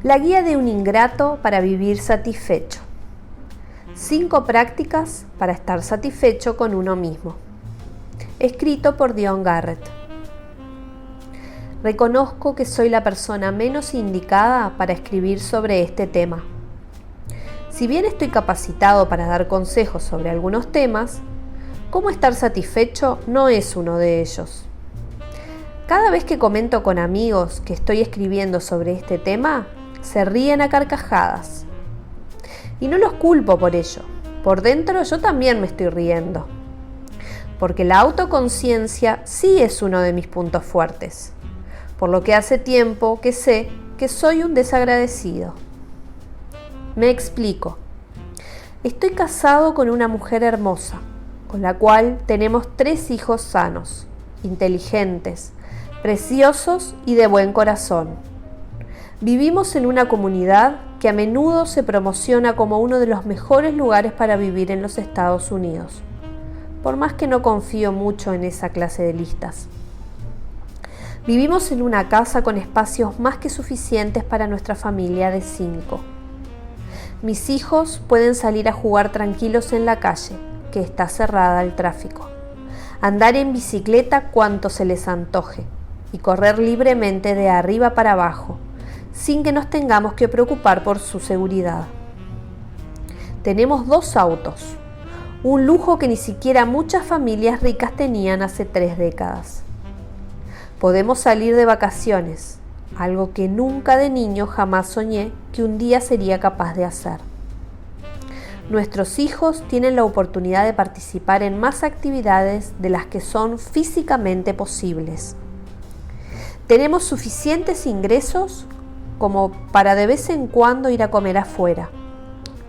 La guía de un ingrato para vivir satisfecho. 5 prácticas para estar satisfecho con uno mismo. Escrito por Dion Garrett. Reconozco que soy la persona menos indicada para escribir sobre este tema. Si bien estoy capacitado para dar consejos sobre algunos temas, cómo estar satisfecho no es uno de ellos. Cada vez que comento con amigos que estoy escribiendo sobre este tema, se ríen a carcajadas. Y no los culpo por ello. Por dentro yo también me estoy riendo. Porque la autoconciencia sí es uno de mis puntos fuertes. Por lo que hace tiempo que sé que soy un desagradecido. Me explico. Estoy casado con una mujer hermosa, con la cual tenemos 3 hijos sanos, inteligentes, preciosos y de buen corazón. Vivimos en una comunidad que a menudo se promociona como uno de los mejores lugares para vivir en los Estados Unidos, por más que no confío mucho en esa clase de listas. Vivimos en una casa con espacios más que suficientes para nuestra familia de 5. Mis hijos pueden salir a jugar tranquilos en la calle, que está cerrada al tráfico, andar en bicicleta cuanto se les antoje y correr libremente de arriba para abajo, sin que nos tengamos que preocupar por su seguridad. Tenemos 2 autos, un lujo que ni siquiera muchas familias ricas tenían hace 3 décadas. Podemos salir de vacaciones, algo que nunca de niño jamás soñé que un día sería capaz de hacer. Nuestros hijos tienen la oportunidad de participar en más actividades de las que son físicamente posibles. Tenemos suficientes ingresos como para de vez en cuando ir a comer afuera,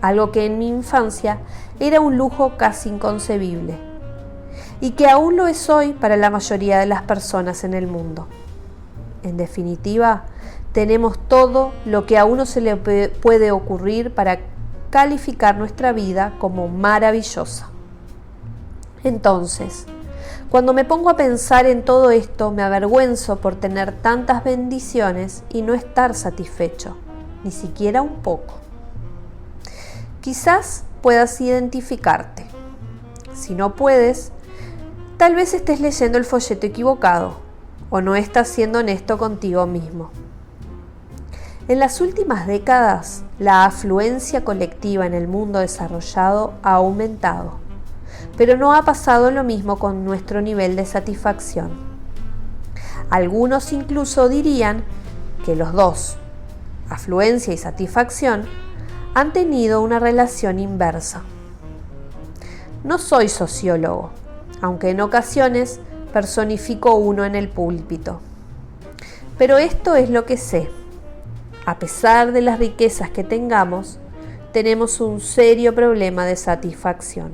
algo que en mi infancia era un lujo casi inconcebible y que aún lo es hoy para la mayoría de las personas en el mundo. En definitiva, tenemos todo lo que a uno se le puede ocurrir para calificar nuestra vida como maravillosa. Entonces, cuando me pongo a pensar en todo esto, me avergüenzo por tener tantas bendiciones y no estar satisfecho, ni siquiera un poco. Quizás puedas identificarte. Si no puedes, tal vez estés leyendo el folleto equivocado o no estás siendo honesto contigo mismo. En las últimas décadas, la afluencia colectiva en el mundo desarrollado ha aumentado, pero no ha pasado lo mismo con nuestro nivel de satisfacción. Algunos incluso dirían que los dos, afluencia y satisfacción, han tenido una relación inversa. No soy sociólogo, aunque en ocasiones personifico uno en el púlpito. Pero esto es lo que sé. A pesar de las riquezas que tengamos, tenemos un serio problema de satisfacción.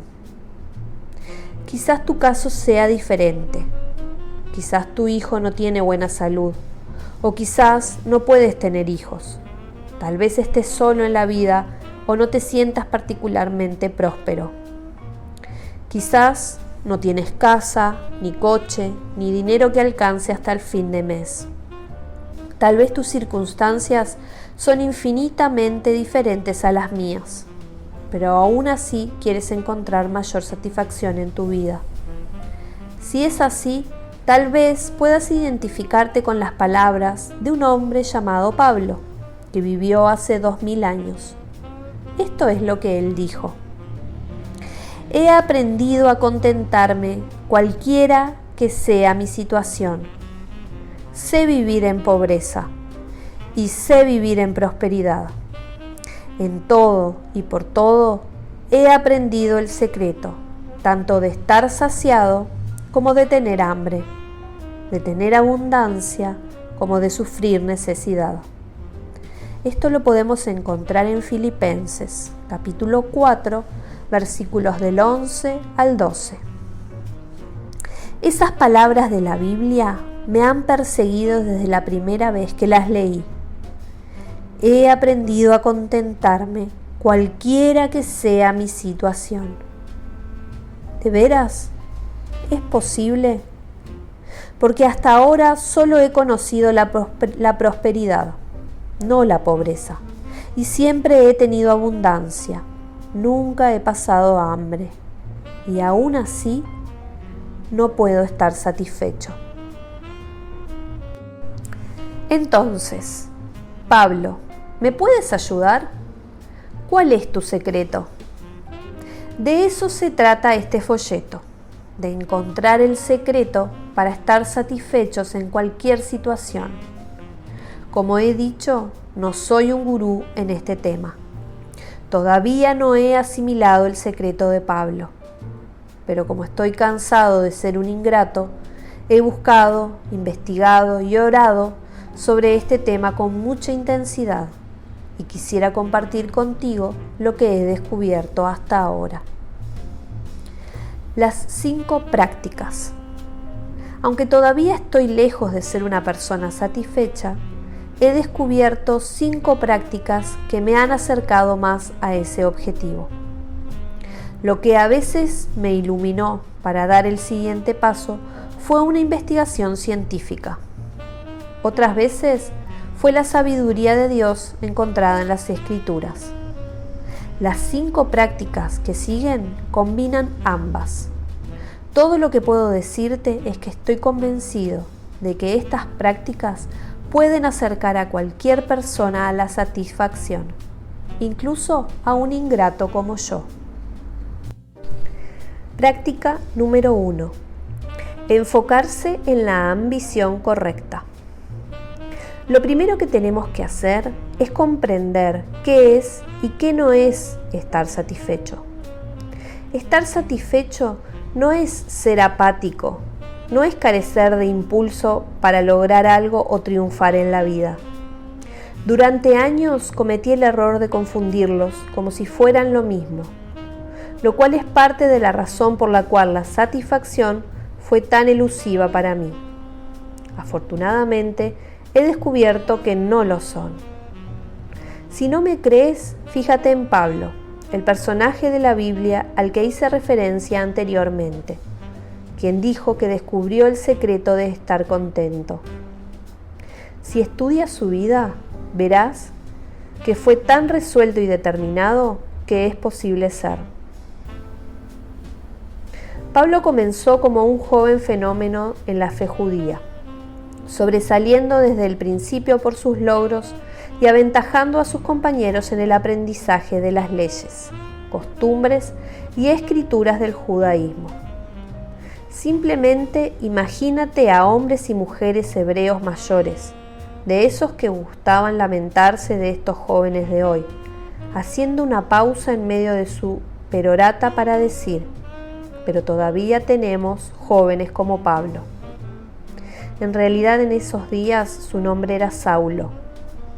Quizás tu caso sea diferente. Quizás tu hijo no tiene buena salud. O quizás no puedes tener hijos. Tal vez estés solo en la vida o no te sientas particularmente próspero. Quizás no tienes casa, ni coche, ni dinero que alcance hasta el fin de mes. Tal vez tus circunstancias son infinitamente diferentes a las mías, pero aún así quieres encontrar mayor satisfacción en tu vida. Si es así, tal vez puedas identificarte con las palabras de un hombre llamado Pablo, que vivió hace 2000 años. Esto es lo que él dijo: he aprendido a contentarme cualquiera que sea mi situación. Sé vivir en pobreza y sé vivir en prosperidad. En todo y por todo he aprendido el secreto, tanto de estar saciado como de tener hambre, de tener abundancia como de sufrir necesidad. Esto lo podemos encontrar en Filipenses, capítulo 4, versículos del 11 al 12. Esas palabras de la Biblia me han perseguido desde la primera vez que las leí. He aprendido a contentarme cualquiera que sea mi situación. ¿De veras? ¿Es posible? Porque hasta ahora solo he conocido la prosperidad. no la pobreza, y siempre he tenido abundancia, nunca he pasado hambre, y aún así no puedo estar satisfecho. Entonces, Pablo, ¿me puedes ayudar? ¿Cuál es tu secreto? De eso se trata este folleto, de encontrar el secreto para estar satisfechos en cualquier situación. Como he dicho, no soy un gurú en este tema. Todavía no he asimilado el secreto de Pablo, pero como estoy cansado de ser un ingrato, he buscado, investigado y orado sobre este tema con mucha intensidad y quisiera compartir contigo lo que he descubierto hasta ahora. Las 5 prácticas. Aunque todavía estoy lejos de ser una persona satisfecha, he descubierto 5 prácticas que me han acercado más a ese objetivo. Lo que a veces me iluminó para dar el siguiente paso fue una investigación científica. Otras veces fue la sabiduría de Dios encontrada en las Escrituras. Las 5 prácticas que siguen combinan ambas. Todo lo que puedo decirte es que estoy convencido de que estas prácticas pueden acercar a cualquier persona a la satisfacción, incluso a un ingrato como yo. Práctica número 1. Enfocarse en la ambición correcta. Lo primero que tenemos que hacer es comprender qué es y qué no es estar satisfecho. Estar satisfecho no es ser apático, no es carecer de impulso para lograr algo o triunfar en la vida. Durante años cometí el error de confundirlos como si fueran lo mismo, lo cual es parte de la razón por la cual la satisfacción fue tan elusiva para mí. Afortunadamente, he descubierto que no lo son. Si no me crees, fíjate en Pablo, el personaje de la Biblia al que hice referencia anteriormente, quien dijo que descubrió el secreto de estar contento. Si estudias su vida, verás que fue tan resuelto y determinado que es posible ser. Pablo comenzó como un joven fenómeno en la fe judía, sobresaliendo desde el principio por sus logros y aventajando a sus compañeros en el aprendizaje de las leyes, costumbres y escrituras del judaísmo. Simplemente imagínate a hombres y mujeres hebreos mayores, de esos que gustaban lamentarse de estos jóvenes de hoy, haciendo una pausa en medio de su perorata para decir: pero todavía tenemos jóvenes como Pablo. En realidad en esos días su nombre era Saulo,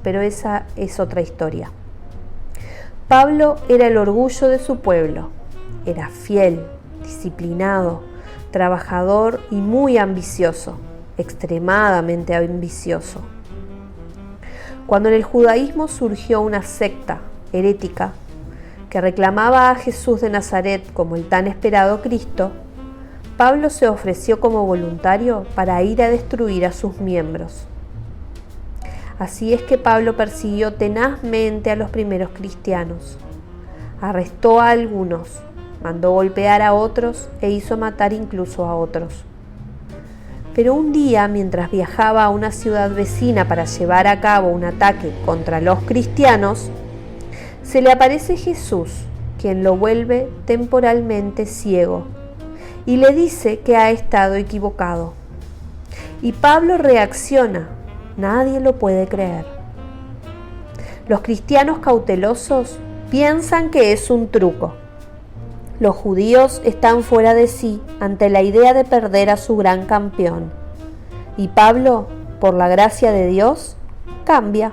pero esa es otra historia. Pablo era el orgullo de su pueblo, era fiel, disciplinado, trabajador y muy ambicioso, extremadamente ambicioso. Cuando en el judaísmo surgió una secta herética que reclamaba a Jesús de Nazaret como el tan esperado Cristo, Pablo se ofreció como voluntario para ir a destruir a sus miembros. Así es que Pablo persiguió tenazmente a los primeros cristianos, arrestó a algunos, mandó golpear a otros e hizo matar incluso a otros. Pero un día, mientras viajaba a una ciudad vecina para llevar a cabo un ataque contra los cristianos, se le aparece Jesús, quien lo vuelve temporalmente ciego, y le dice que ha estado equivocado. Y Pablo reacciona, nadie lo puede creer. Los cristianos cautelosos piensan que es un truco. Los judíos están fuera de sí ante la idea de perder a su gran campeón. Y Pablo, por la gracia de Dios, cambia.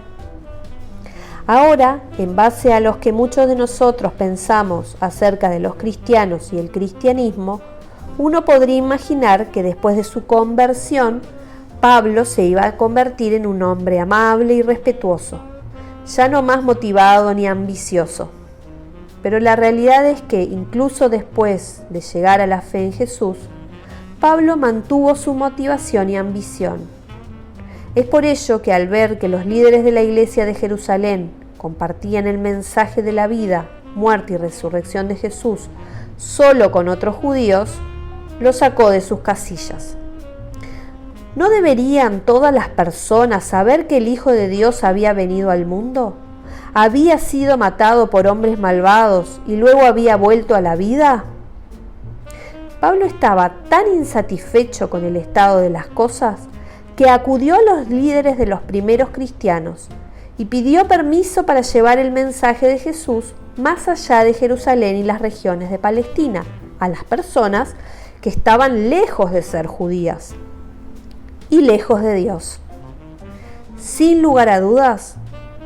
Ahora, en base a lo que muchos de nosotros pensamos acerca de los cristianos y el cristianismo, uno podría imaginar que después de su conversión, Pablo se iba a convertir en un hombre amable y respetuoso, ya no más motivado ni ambicioso. Pero la realidad es que incluso después de llegar a la fe en Jesús, Pablo mantuvo su motivación y ambición. Es por ello que al ver que los líderes de la iglesia de Jerusalén compartían el mensaje de la vida, muerte y resurrección de Jesús solo con otros judíos, lo sacó de sus casillas. ¿No deberían todas las personas saber que el Hijo de Dios había venido al mundo? ¿Había sido matado por hombres malvados y luego había vuelto a la vida? Pablo estaba tan insatisfecho con el estado de las cosas que acudió a los líderes de los primeros cristianos y pidió permiso para llevar el mensaje de Jesús más allá de Jerusalén y las regiones de Palestina, a las personas que estaban lejos de ser judías y lejos de Dios. Sin lugar a dudas,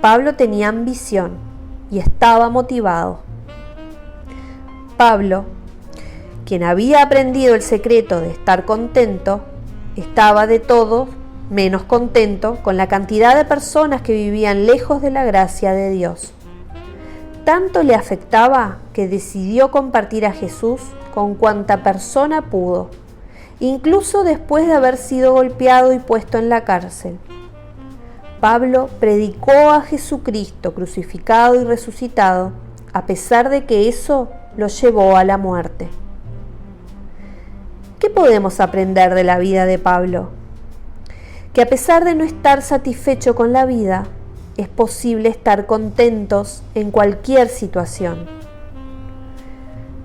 Pablo tenía ambición y estaba motivado. Pablo, quien había aprendido el secreto de estar contento, estaba de todo menos contento con la cantidad de personas que vivían lejos de la gracia de Dios. Tanto le afectaba que decidió compartir a Jesús con cuanta persona pudo, incluso después de haber sido golpeado y puesto en la cárcel. Pablo predicó a Jesucristo crucificado y resucitado, a pesar de que eso lo llevó a la muerte. ¿Qué podemos aprender de la vida de Pablo? Que a pesar de no estar satisfecho con la vida, es posible estar contentos en cualquier situación.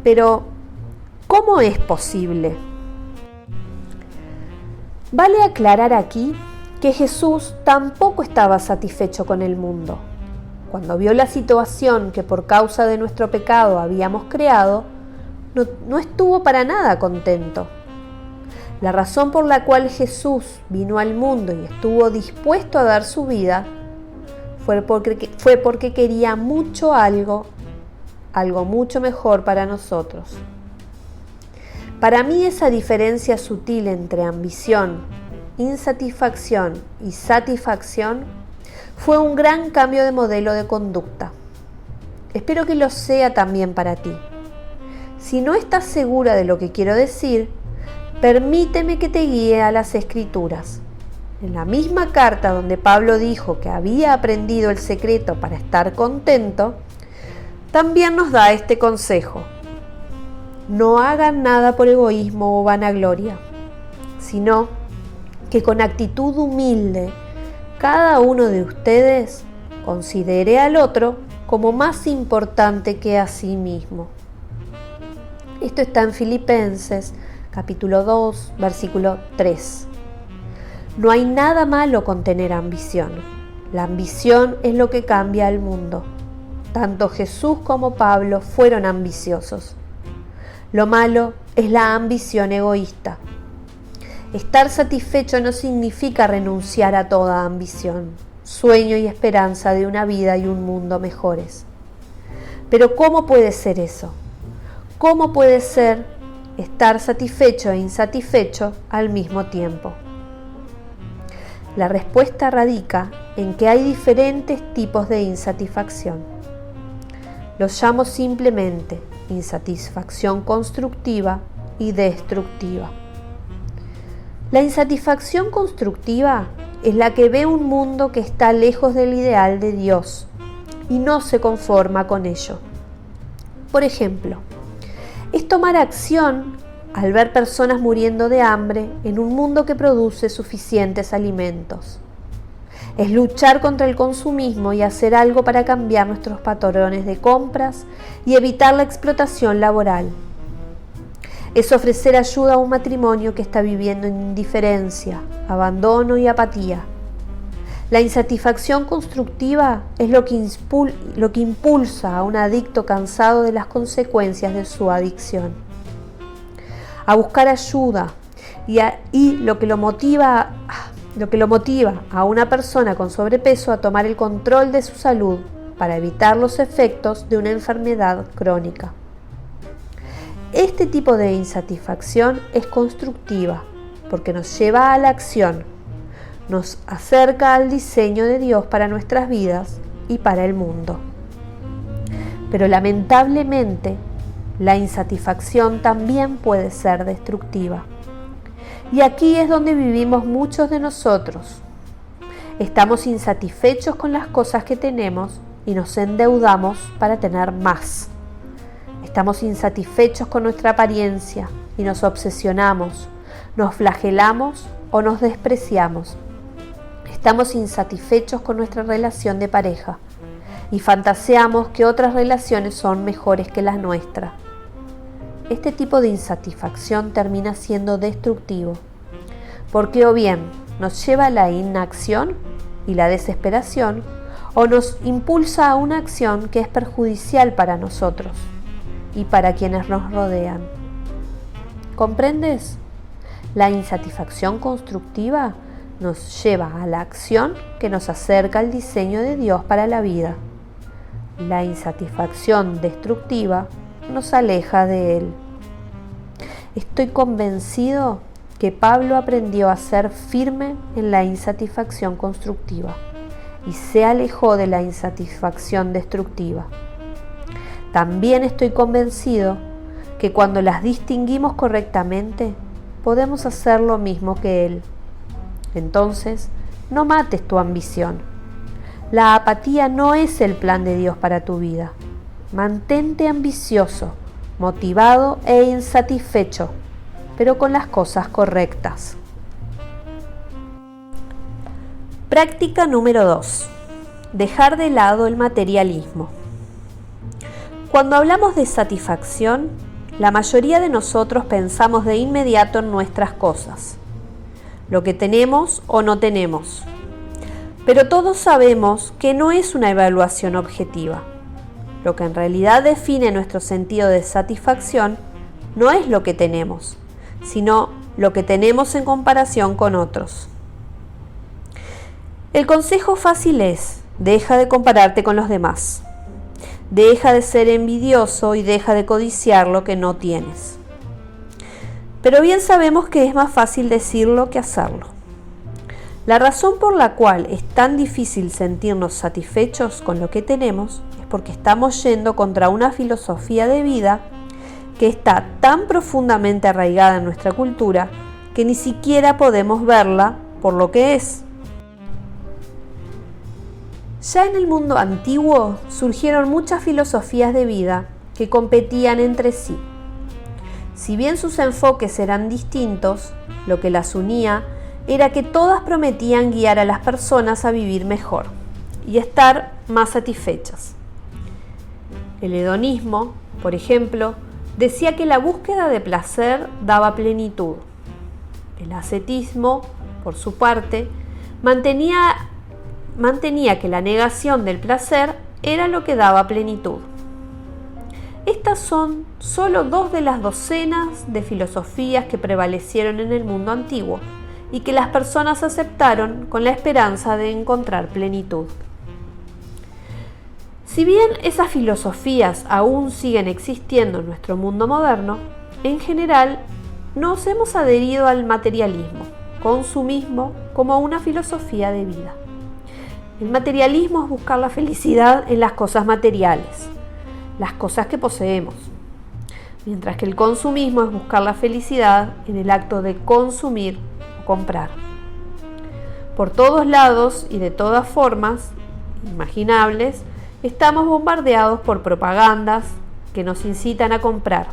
Pero, ¿cómo es posible? Vale aclarar aquí que Jesús tampoco estaba satisfecho con el mundo. Cuando vio la situación que por causa de nuestro pecado habíamos creado, no estuvo para nada contento. La razón por la cual Jesús vino al mundo y estuvo dispuesto a dar su vida fue porque quería mucho algo mucho mejor para nosotros. Para mí esa diferencia sutil entre ambición, insatisfacción y satisfacción fue un gran cambio de modelo de conducta. Espero que lo sea también para ti. Si no estás segura de lo que quiero decir, permíteme que te guíe a las Escrituras. En la misma carta donde Pablo dijo que había aprendido el secreto para estar contento, también nos da este consejo. No hagan nada por egoísmo o vanagloria, sino que con actitud humilde cada uno de ustedes considere al otro como más importante que a sí mismo. Esto está en Filipenses capítulo 2, versículo 3. No hay nada malo con tener ambición. La ambición es lo que cambia al mundo. Tanto Jesús como Pablo fueron ambiciosos. Lo malo es la ambición egoísta. Estar satisfecho no significa renunciar a toda ambición, sueño y esperanza de una vida y un mundo mejores. Pero ¿cómo puede ser eso? ¿Cómo puede ser estar satisfecho e insatisfecho al mismo tiempo? La respuesta radica en que hay diferentes tipos de insatisfacción. Los llamo simplemente insatisfacción constructiva y destructiva. La insatisfacción constructiva es la que ve un mundo que está lejos del ideal de Dios y no se conforma con ello. Por ejemplo, es tomar acción al ver personas muriendo de hambre en un mundo que produce suficientes alimentos. Es luchar contra el consumismo y hacer algo para cambiar nuestros patrones de compras y evitar la explotación laboral. Es ofrecer ayuda a un matrimonio que está viviendo en indiferencia, abandono y apatía. La insatisfacción constructiva es lo que impulsa a un adicto cansado de las consecuencias de su adicción a buscar ayuda y lo que lo motiva a una persona con sobrepeso a tomar el control de su salud para evitar los efectos de una enfermedad crónica. Este tipo de insatisfacción es constructiva porque nos lleva a la acción, nos acerca al diseño de Dios para nuestras vidas y para el mundo. Pero lamentablemente, la insatisfacción también puede ser destructiva. Y aquí es donde vivimos muchos de nosotros. Estamos insatisfechos con las cosas que tenemos y nos endeudamos para tener más. Estamos insatisfechos con nuestra apariencia y nos obsesionamos, nos flagelamos o nos despreciamos. Estamos insatisfechos con nuestra relación de pareja y fantaseamos que otras relaciones son mejores que las nuestras. Este tipo de insatisfacción termina siendo destructivo, porque o bien nos lleva a la inacción y la desesperación, o nos impulsa a una acción que es perjudicial para nosotros y para quienes nos rodean. ¿Comprendes? La insatisfacción constructiva nos lleva a la acción que nos acerca al diseño de Dios para la vida. La insatisfacción destructiva nos aleja de Él. Estoy convencido que Pablo aprendió a ser firme en la insatisfacción constructiva y se alejó de la insatisfacción destructiva. También estoy convencido que cuando las distinguimos correctamente, podemos hacer lo mismo que Él. Entonces, no mates tu ambición. La apatía no es el plan de Dios para tu vida. Mantente ambicioso, motivado e insatisfecho, pero con las cosas correctas. Práctica número 2. Dejar de lado el materialismo. Cuando hablamos de satisfacción, la mayoría de nosotros pensamos de inmediato en nuestras cosas, lo que tenemos o no tenemos. Pero todos sabemos que no es una evaluación objetiva. Lo que en realidad define nuestro sentido de satisfacción no es lo que tenemos, sino lo que tenemos en comparación con otros. El consejo fácil es: deja de compararte con los demás. Deja de ser envidioso y deja de codiciar lo que no tienes. Pero bien sabemos que es más fácil decirlo que hacerlo. La razón por la cual es tan difícil sentirnos satisfechos con lo que tenemos es porque estamos yendo contra una filosofía de vida que está tan profundamente arraigada en nuestra cultura que ni siquiera podemos verla por lo que es. Ya en el mundo antiguo surgieron muchas filosofías de vida que competían entre sí. Si bien sus enfoques eran distintos, lo que las unía era que todas prometían guiar a las personas a vivir mejor y estar más satisfechas. El hedonismo, por ejemplo, decía que la búsqueda de placer daba plenitud. El ascetismo, por su parte, mantenía que la negación del placer era lo que daba plenitud. Estas son solo 2 de las docenas de filosofías que prevalecieron en el mundo antiguo y que las personas aceptaron con la esperanza de encontrar plenitud. Si bien esas filosofías aún siguen existiendo en nuestro mundo moderno, en general nos hemos adherido al materialismo, consumismo, como una filosofía de vida. El materialismo es buscar la felicidad en las cosas materiales, las cosas que poseemos, mientras que el consumismo es buscar la felicidad en el acto de consumir o comprar. Por todos lados y de todas formas imaginables, estamos bombardeados por propagandas que nos incitan a comprar.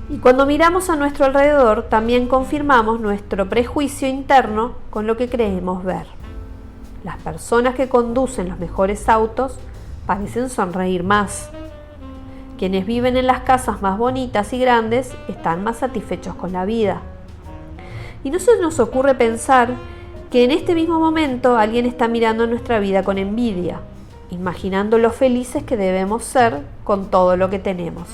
Y cuando miramos a nuestro alrededor, también confirmamos nuestro prejuicio interno con lo que creemos ver. Las personas que conducen los mejores autos parecen sonreír más. Quienes viven en las casas más bonitas y grandes están más satisfechos con la vida. Y no se nos ocurre pensar que en este mismo momento alguien está mirando nuestra vida con envidia, imaginando lo felices que debemos ser con todo lo que tenemos.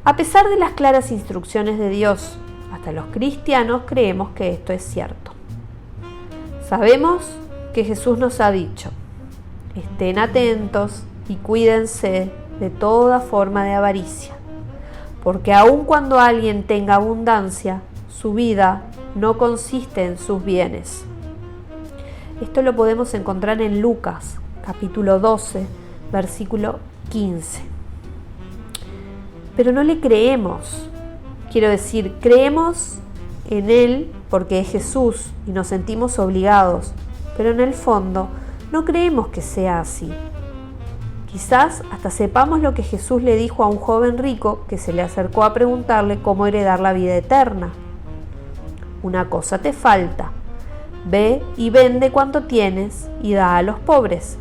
A pesar de las claras instrucciones de Dios, hasta los cristianos creemos que esto es cierto. Sabemos que Jesús nos ha dicho: estén atentos y cuídense de toda forma de avaricia, porque aun cuando alguien tenga abundancia, su vida no consiste en sus bienes. Esto lo podemos encontrar en Lucas, capítulo 12, versículo 15. Pero no le creemos. Quiero decir, creemos en Él porque es Jesús y nos sentimos obligados, pero en el fondo no creemos que sea así. Quizás hasta sepamos lo que Jesús le dijo a un joven rico que se le acercó a preguntarle cómo heredar la vida eterna. Una cosa te falta. Ve y vende cuanto tienes y da a los pobres,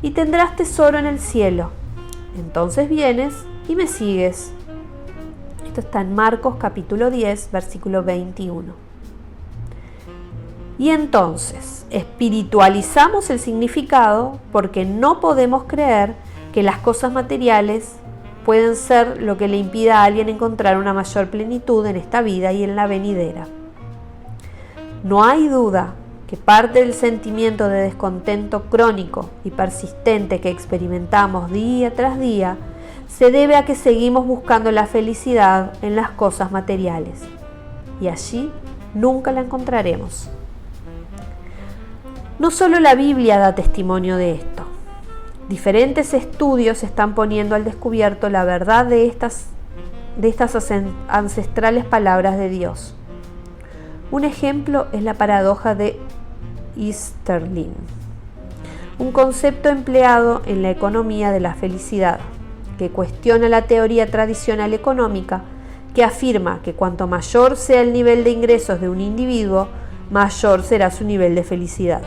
y tendrás tesoro en el cielo. Entonces vienes y me sigues. Esto está en Marcos capítulo 10, versículo 21. Y entonces espiritualizamos el significado porque no podemos creer que las cosas materiales pueden ser lo que le impida a alguien encontrar una mayor plenitud en esta vida y en la venidera. No hay duda que parte del sentimiento de descontento crónico y persistente que experimentamos día tras día se debe a que seguimos buscando la felicidad en las cosas materiales, y allí nunca la encontraremos. No solo la Biblia da testimonio de esto. Diferentes estudios están poniendo al descubierto la verdad de estas ancestrales palabras de Dios. Un ejemplo es la paradoja de Easterlin, un concepto empleado en la economía de la felicidad, que cuestiona la teoría tradicional económica que afirma que cuanto mayor sea el nivel de ingresos de un individuo, mayor será su nivel de felicidad.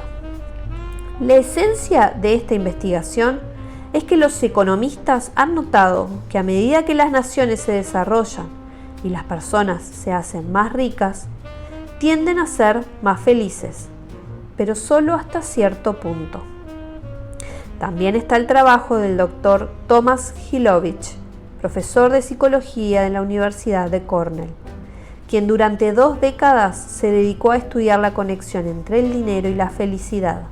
La esencia de esta investigación es que los economistas han notado que a medida que las naciones se desarrollan y las personas se hacen más ricas, tienden a ser más felices, pero solo hasta cierto punto. También está el trabajo del Dr. Thomas Hilovich, profesor de psicología en la Universidad de Cornell, quien durante 2 décadas se dedicó a estudiar la conexión entre el dinero y la felicidad.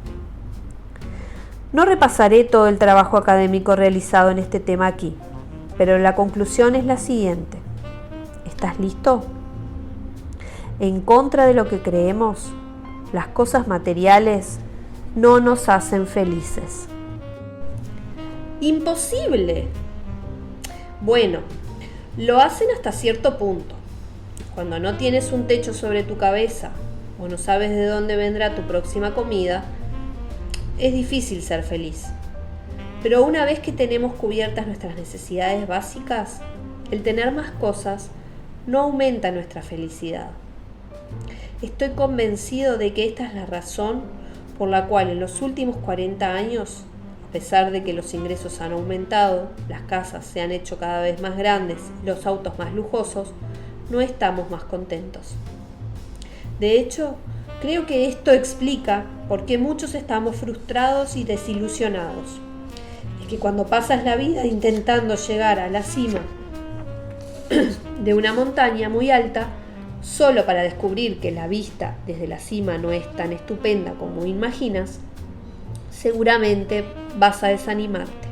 No repasaré todo el trabajo académico realizado en este tema aquí, pero la conclusión es la siguiente. ¿Estás listo? En contra de lo que creemos, las cosas materiales no nos hacen felices. ¡Imposible! Bueno, lo hacen hasta cierto punto. Cuando no tienes un techo sobre tu cabeza o no sabes de dónde vendrá tu próxima comida, es difícil ser feliz. Pero una vez que tenemos cubiertas nuestras necesidades básicas, el tener más cosas no aumenta nuestra felicidad. Estoy convencido de que esta es la razón por la cual en los últimos 40 años, a pesar de que los ingresos han aumentado, las casas se han hecho cada vez más grandes y los autos más lujosos, no estamos más contentos. De hecho, creo que esto explica por qué muchos estamos frustrados y desilusionados. Es que cuando pasas la vida intentando llegar a la cima de una montaña muy alta, solo para descubrir que la vista desde la cima no es tan estupenda como imaginas, seguramente vas a desanimarte.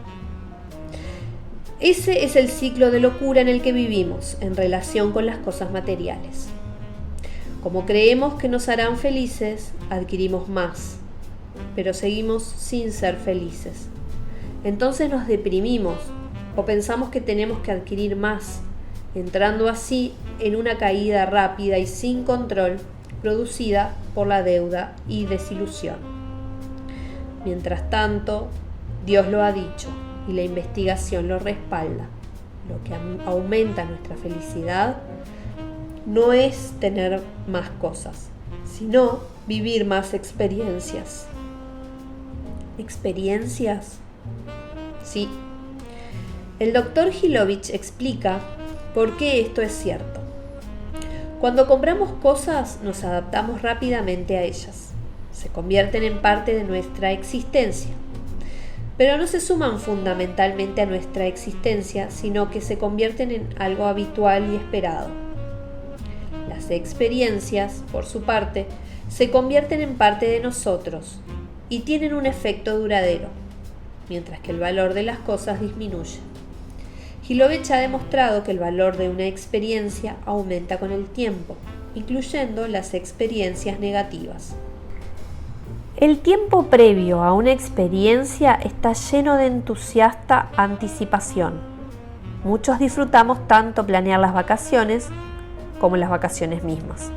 Ese es el ciclo de locura en el que vivimos en relación con las cosas materiales. Como creemos que nos harán felices, adquirimos más, pero seguimos sin ser felices. Entonces nos deprimimos o pensamos que tenemos que adquirir más, entrando así en una caída rápida y sin control producida por la deuda y desilusión. Mientras tanto, Dios lo ha dicho y la investigación lo respalda. Lo que aumenta nuestra felicidad no es tener más cosas, sino vivir más experiencias. ¿Experiencias? Sí. El Dr. Hilovich explica por qué esto es cierto. Cuando compramos cosas, nos adaptamos rápidamente a ellas. Se convierten en parte de nuestra existencia. Pero no se suman fundamentalmente a nuestra existencia, sino que se convierten en algo habitual y esperado. Las experiencias, por su parte, se convierten en parte de nosotros y tienen un efecto duradero, mientras que el valor de las cosas disminuye. Hilovich ha demostrado que el valor de una experiencia aumenta con el tiempo, incluyendo las experiencias negativas. El tiempo previo a una experiencia está lleno de entusiasta anticipación. Muchos disfrutamos tanto planear las vacaciones como las vacaciones mismas.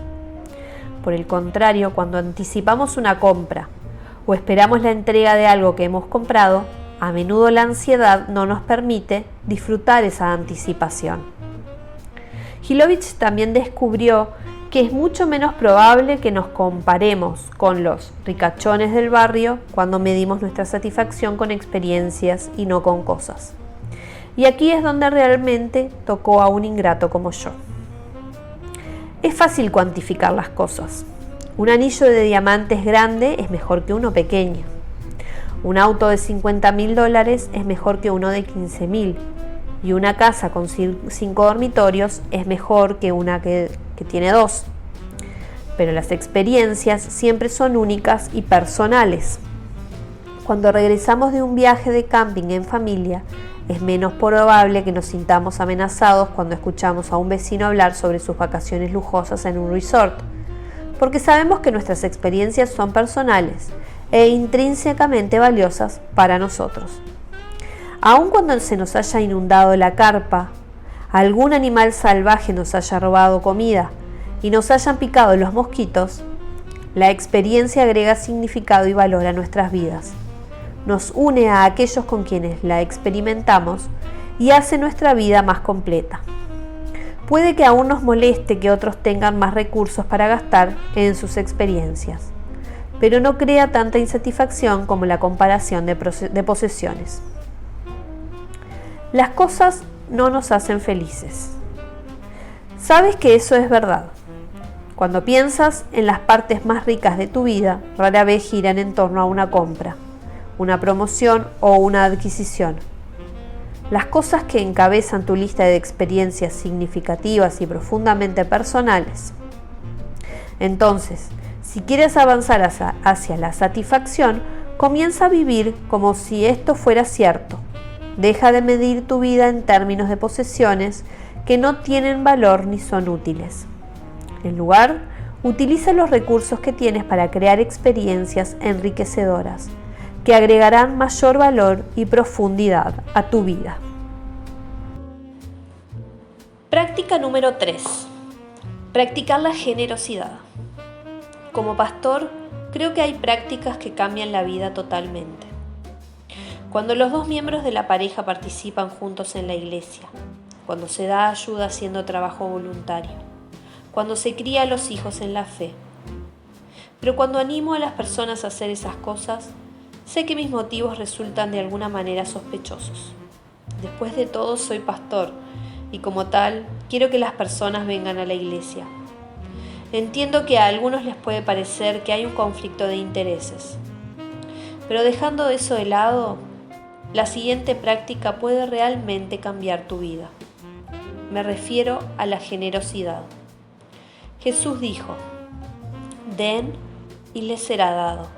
Por el contrario, cuando anticipamos una compra o esperamos la entrega de algo que hemos comprado, a menudo la ansiedad no nos permite disfrutar esa anticipación. Hilovich también descubrió que es mucho menos probable que nos comparemos con los ricachones del barrio cuando medimos nuestra satisfacción con experiencias y no con cosas. Y aquí es donde realmente tocó a un ingrato como yo. Es fácil cuantificar las cosas. Un anillo de diamantes grande es mejor que uno pequeño. Un auto de $50.000 es mejor que uno de $15.000. Y una casa con 5 dormitorios es mejor que una que tiene 2. Pero las experiencias siempre son únicas y personales. Cuando regresamos de un viaje de camping en familia, es menos probable que nos sintamos amenazados cuando escuchamos a un vecino hablar sobre sus vacaciones lujosas en un resort, porque sabemos que nuestras experiencias son personales e intrínsecamente valiosas para nosotros. Aun cuando se nos haya inundado la carpa, algún animal salvaje nos haya robado comida y nos hayan picado los mosquitos, la experiencia agrega significado y valor a nuestras vidas. Nos une a aquellos con quienes la experimentamos y hace nuestra vida más completa. Puede que aún nos moleste que otros tengan más recursos para gastar en sus experiencias, pero no crea tanta insatisfacción como la comparación de posesiones. Las cosas no nos hacen felices. Sabes que eso es verdad. Cuando piensas en las partes más ricas de tu vida, rara vez giran en torno a una compra, una promoción o una adquisición. Las cosas que encabezan tu lista de experiencias significativas y profundamente personales. Entonces, si quieres avanzar hacia la satisfacción, comienza a vivir como si esto fuera cierto. Deja de medir tu vida en términos de posesiones que no tienen valor ni son útiles. En lugar, utiliza los recursos que tienes para crear experiencias enriquecedoras que agregarán mayor valor y profundidad a tu vida. Práctica número 3. Practicar la generosidad. Como pastor, creo que hay prácticas que cambian la vida totalmente. Cuando los dos miembros de la pareja participan juntos en la iglesia, cuando se da ayuda haciendo trabajo voluntario, cuando se cría a los hijos en la fe. Pero cuando animo a las personas a hacer esas cosas, sé que mis motivos resultan de alguna manera sospechosos. Después de todo, soy pastor y como tal, quiero que las personas vengan a la iglesia. Entiendo que a algunos les puede parecer que hay un conflicto de intereses. Pero dejando eso de lado, la siguiente práctica puede realmente cambiar tu vida. Me refiero a la generosidad. Jesús dijo: den y les será dado.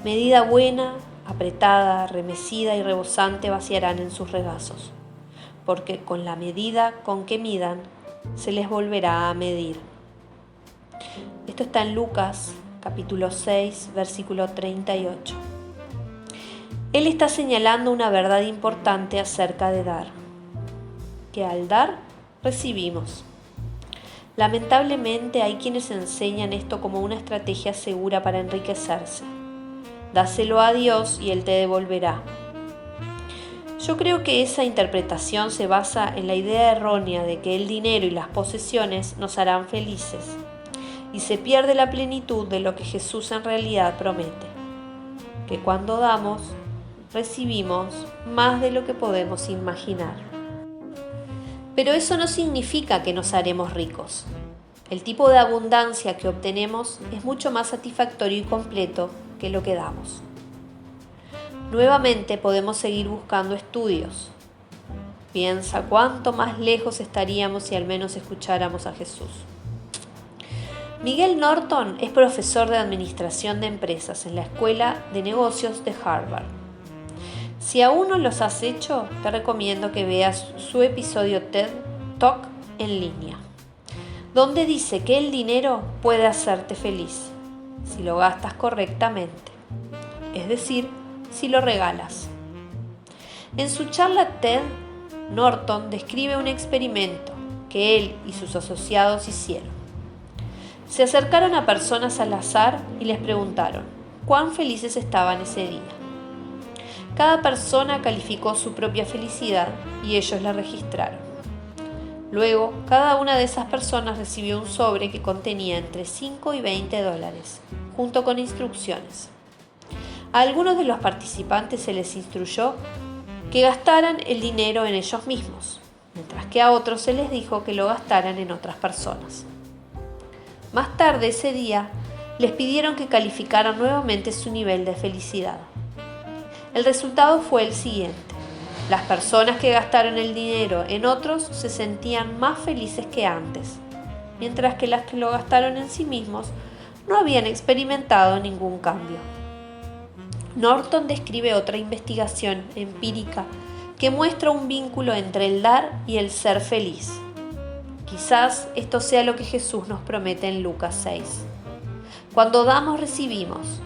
Medida buena, apretada, remecida y rebosante vaciarán en sus regazos, porque con la medida con que midan, se les volverá a medir. Esto está en Lucas, capítulo 6, versículo 38. Él está señalando una verdad importante acerca de dar, que al dar, recibimos. Lamentablemente hay quienes enseñan esto como una estrategia segura para enriquecerse. Dáselo a Dios y Él te devolverá. Yo creo que esa interpretación se basa en la idea errónea de que el dinero y las posesiones nos harán felices, y se pierde la plenitud de lo que Jesús en realidad promete, que cuando damos, recibimos más de lo que podemos imaginar. Pero eso no significa que nos haremos ricos. El tipo de abundancia que obtenemos es mucho más satisfactorio y completo que lo que damos. Nuevamente podemos seguir buscando estudios. Piensa cuánto más lejos estaríamos si al menos escucháramos a Jesús. Miguel Norton es profesor de Administración de Empresas en la Escuela de Negocios de Harvard. Si aún no los has hecho, te recomiendo que veas su episodio TED Talk en línea, donde dice que el dinero puede hacerte feliz si lo gastas correctamente, es decir, si lo regalas. En su charla TED, Norton describe un experimento que él y sus asociados hicieron. Se acercaron a personas al azar y les preguntaron cuán felices estaban ese día. Cada persona calificó su propia felicidad y ellos la registraron. Luego, cada una de esas personas recibió un sobre que contenía entre 5 y $20, junto con instrucciones. A algunos de los participantes se les instruyó que gastaran el dinero en ellos mismos, mientras que a otros se les dijo que lo gastaran en otras personas. Más tarde ese día, les pidieron que calificaran nuevamente su nivel de felicidad. El resultado fue el siguiente. Las personas que gastaron el dinero en otros se sentían más felices que antes, mientras que las que lo gastaron en sí mismos no habían experimentado ningún cambio. Norton describe otra investigación empírica que muestra un vínculo entre el dar y el ser feliz. Quizás esto sea lo que Jesús nos promete en Lucas 6. Cuando damos, recibimos,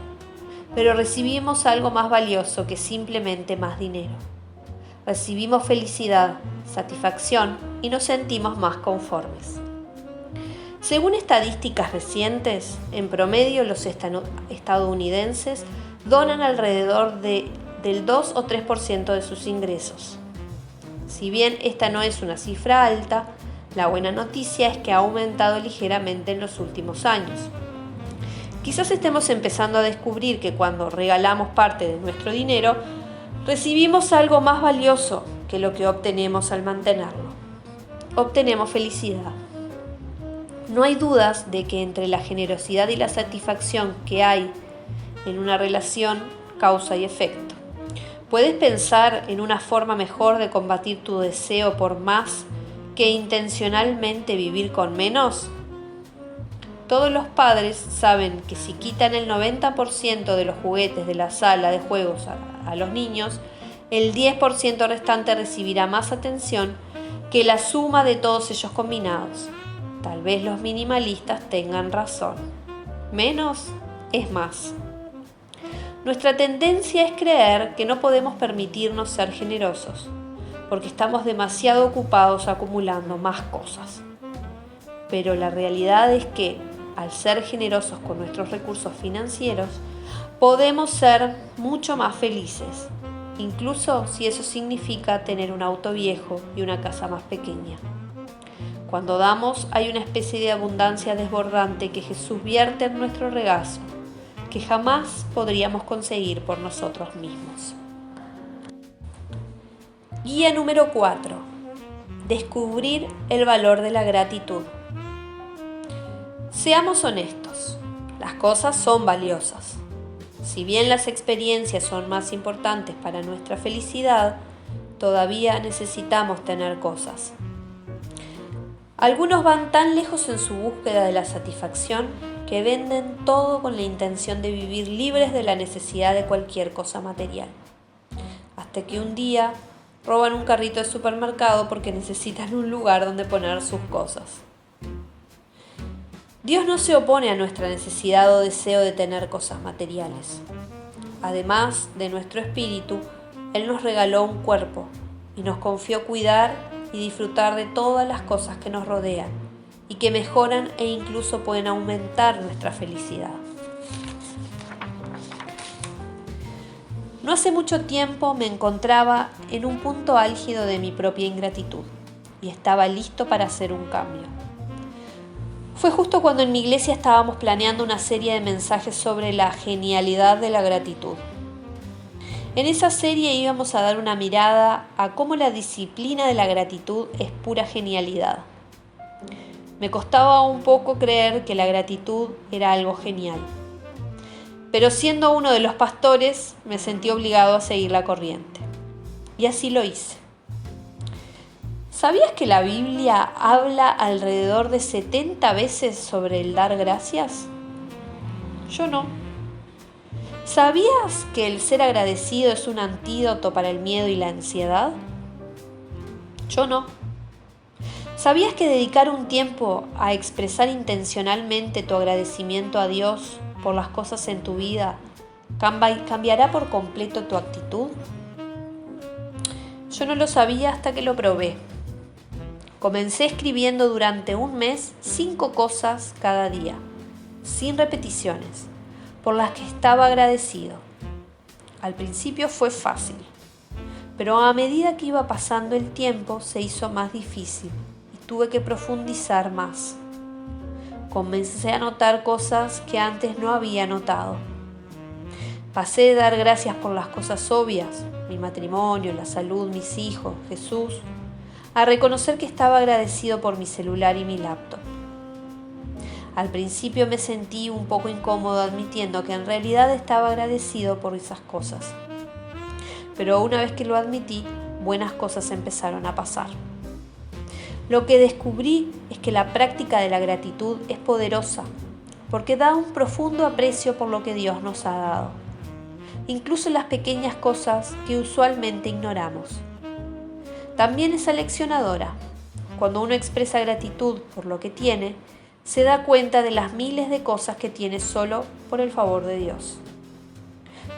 pero recibimos algo más valioso que simplemente más dinero. Recibimos felicidad, satisfacción y nos sentimos más conformes. Según estadísticas recientes, en promedio los estadounidenses donan alrededor del 2 o 3% de sus ingresos. Si bien esta no es una cifra alta, la buena noticia es que ha aumentado ligeramente en los últimos años. Quizás estemos empezando a descubrir que cuando regalamos parte de nuestro dinero, recibimos algo más valioso que lo que obtenemos al mantenerlo. Obtenemos felicidad. No hay dudas de que entre la generosidad y la satisfacción que hay en una relación, causa y efecto. ¿Puedes pensar en una forma mejor de combatir tu deseo por más que intencionalmente vivir con menos? Todos los padres saben que si quitan el 90% de los juguetes de la sala de juegos a los niños, el 10% restante recibirá más atención que la suma de todos ellos combinados. Tal vez los minimalistas tengan razón. Menos es más. Nuestra tendencia es creer que no podemos permitirnos ser generosos, porque estamos demasiado ocupados acumulando más cosas. Pero la realidad es que, al ser generosos con nuestros recursos financieros, podemos ser mucho más felices, incluso si eso significa tener un auto viejo y una casa más pequeña. Cuando damos, hay una especie de abundancia desbordante que Jesús vierte en nuestro regazo, que jamás podríamos conseguir por nosotros mismos. Guía número 4. Descubrir el valor de la gratitud. Seamos honestos, las cosas son valiosas. Si bien las experiencias son más importantes para nuestra felicidad, todavía necesitamos tener cosas. Algunos van tan lejos en su búsqueda de la satisfacción que venden todo con la intención de vivir libres de la necesidad de cualquier cosa material. Hasta que un día roban un carrito de supermercado porque necesitan un lugar donde poner sus cosas. Dios no se opone a nuestra necesidad o deseo de tener cosas materiales. Además de nuestro espíritu, Él nos regaló un cuerpo y nos confió cuidar y disfrutar de todas las cosas que nos rodean y que mejoran e incluso pueden aumentar nuestra felicidad. No hace mucho tiempo me encontraba en un punto álgido de mi propia ingratitud y estaba listo para hacer un cambio. Fue justo cuando en mi iglesia estábamos planeando una serie de mensajes sobre la genialidad de la gratitud. En esa serie íbamos a dar una mirada a cómo la disciplina de la gratitud es pura genialidad. Me costaba un poco creer que la gratitud era algo genial. Pero siendo uno de los pastores, me sentí obligado a seguir la corriente. Y así lo hice. ¿Sabías que la Biblia habla alrededor de 70 veces sobre el dar gracias? Yo no. ¿Sabías que el ser agradecido es un antídoto para el miedo y la ansiedad? Yo no. ¿Sabías que dedicar un tiempo a expresar intencionalmente tu agradecimiento a Dios por las cosas en tu vida cambiará por completo tu actitud? Yo no lo sabía hasta que lo probé. Comencé escribiendo durante un mes 5 cosas cada día, sin repeticiones, por las que estaba agradecido. Al principio fue fácil, pero a medida que iba pasando el tiempo se hizo más difícil y tuve que profundizar más. Comencé a notar cosas que antes no había notado. Pasé de dar gracias por las cosas obvias, mi matrimonio, la salud, mis hijos, Jesús, a reconocer que estaba agradecido por mi celular y mi laptop. Al principio me sentí un poco incómodo admitiendo que en realidad estaba agradecido por esas cosas. Pero una vez que lo admití, buenas cosas empezaron a pasar. Lo que descubrí es que la práctica de la gratitud es poderosa, porque da un profundo aprecio por lo que Dios nos ha dado, incluso las pequeñas cosas que usualmente ignoramos. También es aleccionadora. Cuando uno expresa gratitud por lo que tiene, se da cuenta de las miles de cosas que tiene solo por el favor de Dios.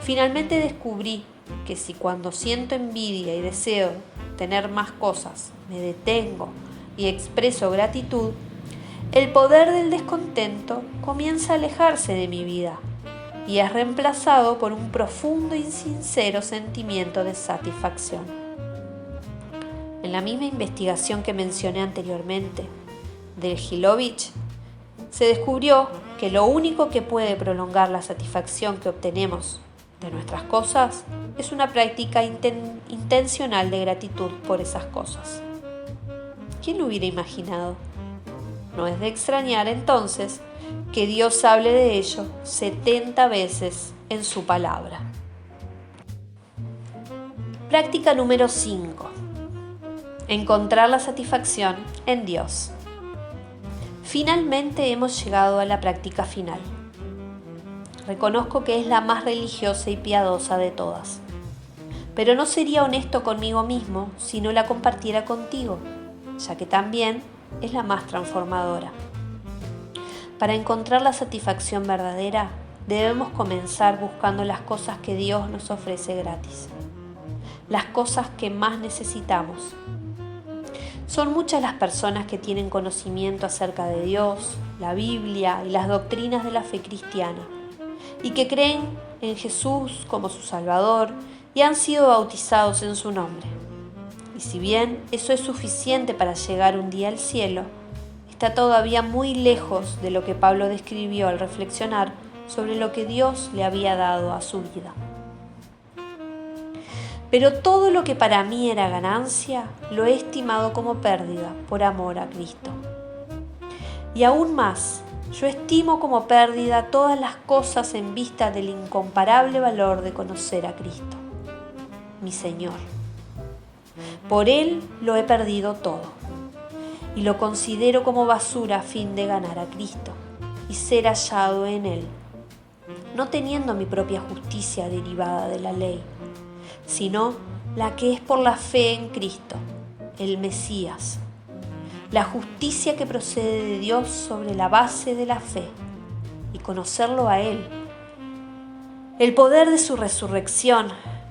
Finalmente descubrí que si cuando siento envidia y deseo tener más cosas, me detengo y expreso gratitud, el poder del descontento comienza a alejarse de mi vida y es reemplazado por un profundo y sincero sentimiento de satisfacción. En la misma investigación que mencioné anteriormente, del Hilovich, se descubrió que lo único que puede prolongar la satisfacción que obtenemos de nuestras cosas es una práctica intencional de gratitud por esas cosas. ¿Quién lo hubiera imaginado? No es de extrañar entonces que Dios hable de ello 70 veces en su palabra. Práctica número 5. Encontrar la satisfacción en Dios. Finalmente hemos llegado a la práctica final. Reconozco que es la más religiosa y piadosa de todas, pero no sería honesto conmigo mismo si no la compartiera contigo, ya que también es la más transformadora. Para encontrar la satisfacción verdadera, debemos comenzar buscando las cosas que Dios nos ofrece gratis, las cosas que más necesitamos. Son muchas las personas que tienen conocimiento acerca de Dios, la Biblia y las doctrinas de la fe cristiana, y que creen en Jesús como su Salvador y han sido bautizados en su nombre. Y si bien eso es suficiente para llegar un día al cielo, está todavía muy lejos de lo que Pablo describió al reflexionar sobre lo que Dios le había dado a su vida. Pero todo lo que para mí era ganancia, lo he estimado como pérdida por amor a Cristo. Y aún más, yo estimo como pérdida todas las cosas en vista del incomparable valor de conocer a Cristo, mi Señor. Por Él lo he perdido todo, y lo considero como basura a fin de ganar a Cristo y ser hallado en Él, no teniendo mi propia justicia derivada de la ley, sino la que es por la fe en Cristo, el Mesías, la justicia que procede de Dios sobre la base de la fe, y conocerlo a Él, el poder de su resurrección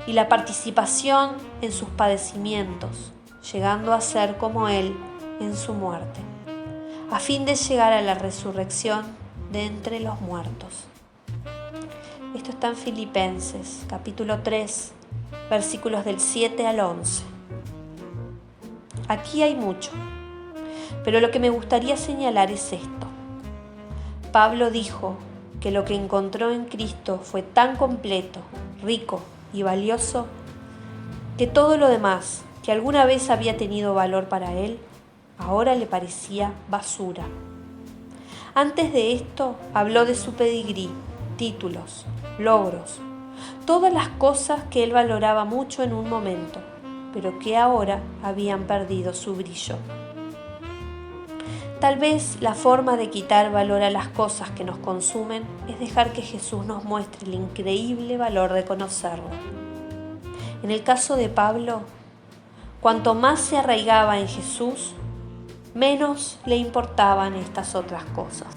y la participación en sus padecimientos, llegando a ser como Él en su muerte, a fin de llegar a la resurrección de entre los muertos. Esto está en Filipenses, capítulo 3, versículos del 7 al 11. Aquí hay mucho, pero lo que me gustaría señalar es esto. Pablo dijo que lo que encontró en Cristo fue tan completo, rico y valioso que todo lo demás que alguna vez había tenido valor para él, ahora le parecía basura. Antes de esto habló de su pedigrí, títulos, logros, todas las cosas que él valoraba mucho en un momento, pero que ahora habían perdido su brillo. Tal vez la forma de quitar valor a las cosas que nos consumen es dejar que Jesús nos muestre el increíble valor de conocerlo. En el caso de Pablo, cuanto más se arraigaba en Jesús, menos le importaban estas otras cosas.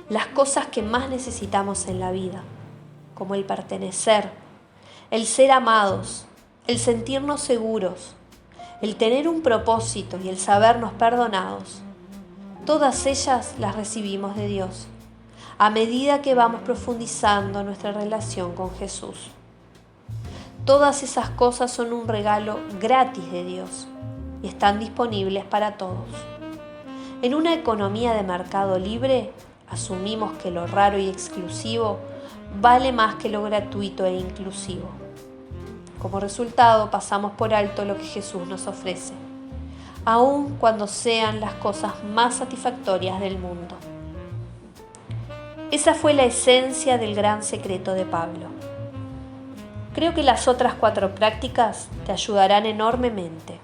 Las cosas que más necesitamos en la vida, como el pertenecer, el ser amados, el sentirnos seguros, el tener un propósito y el sabernos perdonados, todas ellas las recibimos de Dios a medida que vamos profundizando nuestra relación con Jesús. Todas esas cosas son un regalo gratis de Dios y están disponibles para todos. En una economía de mercado libre, asumimos que lo raro y exclusivo vale más que lo gratuito e inclusivo. Como resultado, pasamos por alto lo que Jesús nos ofrece, aun cuando sean las cosas más satisfactorias del mundo. Esa fue la esencia del gran secreto de Pablo. Creo que las otras 4 prácticas te ayudarán enormemente,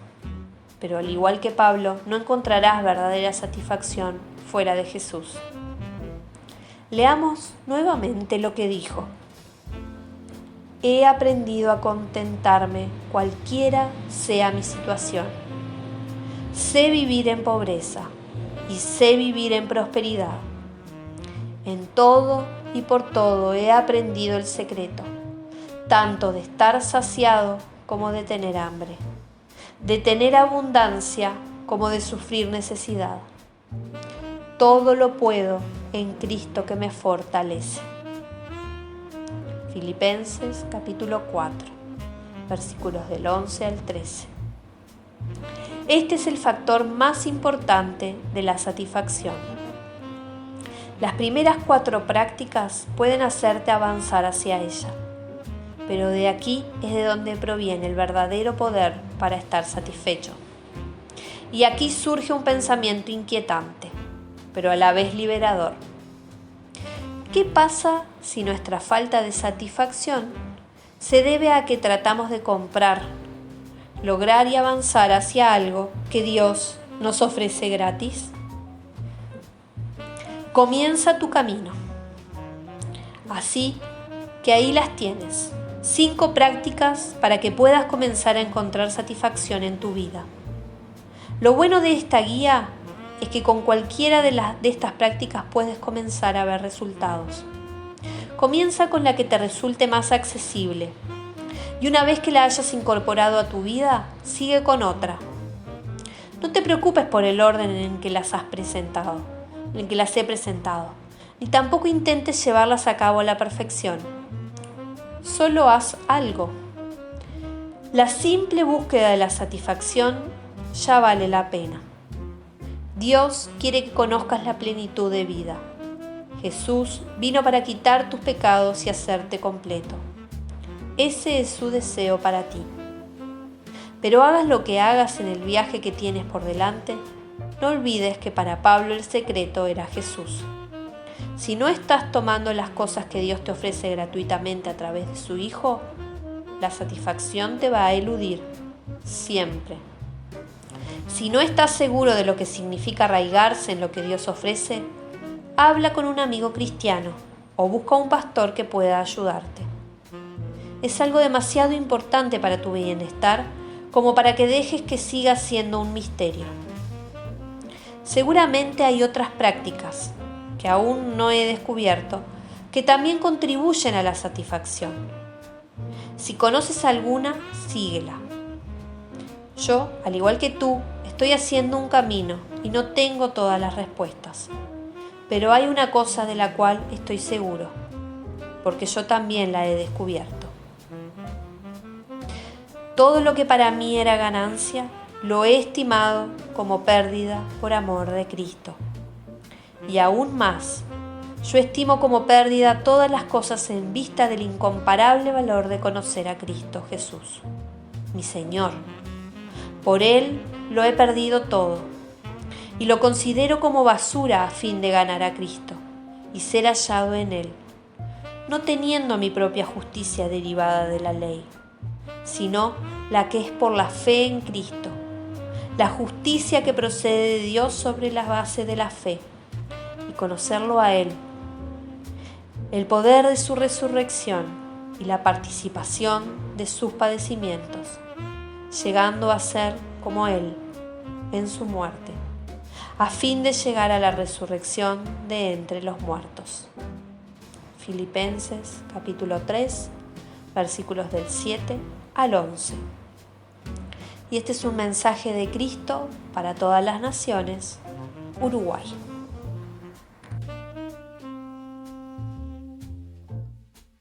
pero al igual que Pablo, no encontrarás verdadera satisfacción fuera de Jesús. Leamos nuevamente lo que dijo. He aprendido a contentarme cualquiera sea mi situación. Sé vivir en pobreza y sé vivir en prosperidad. En todo y por todo he aprendido el secreto, tanto de estar saciado como de tener hambre, de tener abundancia como de sufrir necesidad. Todo lo puedo en Cristo que me fortalece. Filipenses capítulo 4, versículos del 11 al 13. Este es el factor más importante de la satisfacción. Las primeras 4 prácticas pueden hacerte avanzar hacia ella, pero de aquí es de donde proviene el verdadero poder para estar satisfecho. Y aquí surge un pensamiento inquietante, pero a la vez liberador. ¿Qué pasa si nuestra falta de satisfacción se debe a que tratamos de comprar, lograr y avanzar hacia algo que Dios nos ofrece gratis? Comienza tu camino. Así que ahí las tienes, 5 prácticas para que puedas comenzar a encontrar satisfacción en tu vida. Lo bueno de esta guía es que con cualquiera de estas prácticas puedes comenzar a ver resultados. Comienza con la que te resulte más accesible y una vez que la hayas incorporado a tu vida, sigue con otra. No te preocupes por el orden en que las he presentado, ni tampoco intentes llevarlas a cabo a la perfección. Solo haz algo. La simple búsqueda de la satisfacción ya vale la pena. Dios quiere que conozcas la plenitud de vida. Jesús vino para quitar tus pecados y hacerte completo. Ese es su deseo para ti. Pero hagas lo que hagas en el viaje que tienes por delante, no olvides que para Pablo el secreto era Jesús. Si no estás tomando las cosas que Dios te ofrece gratuitamente a través de su Hijo, la satisfacción te va a eludir, siempre. Si no estás seguro de lo que significa arraigarse en lo que Dios ofrece, habla con un amigo cristiano o busca un pastor que pueda ayudarte. Es algo demasiado importante para tu bienestar como para que dejes que siga siendo un misterio. Seguramente hay otras prácticas que aún no he descubierto que también contribuyen a la satisfacción. Si conoces alguna, síguela. Yo, al igual que tú, estoy haciendo un camino y no tengo todas las respuestas. Pero hay una cosa de la cual estoy seguro, porque yo también la he descubierto. Todo lo que para mí era ganancia, lo he estimado como pérdida por amor de Cristo. Y aún más, yo estimo como pérdida todas las cosas en vista del incomparable valor de conocer a Cristo Jesús, mi Señor. Por Él lo he perdido todo y lo considero como basura a fin de ganar a Cristo y ser hallado en Él, no teniendo mi propia justicia derivada de la ley, sino la que es por la fe en Cristo, la justicia que procede de Dios sobre la base de la fe y conocerlo a Él, el poder de su resurrección y la participación de sus padecimientos, llegando a ser como Él en su muerte, a fin de llegar a la resurrección de entre los muertos. Filipenses capítulo 3, versículos del 7 al 11. Y este es un mensaje de Cristo para todas las naciones, Uruguay.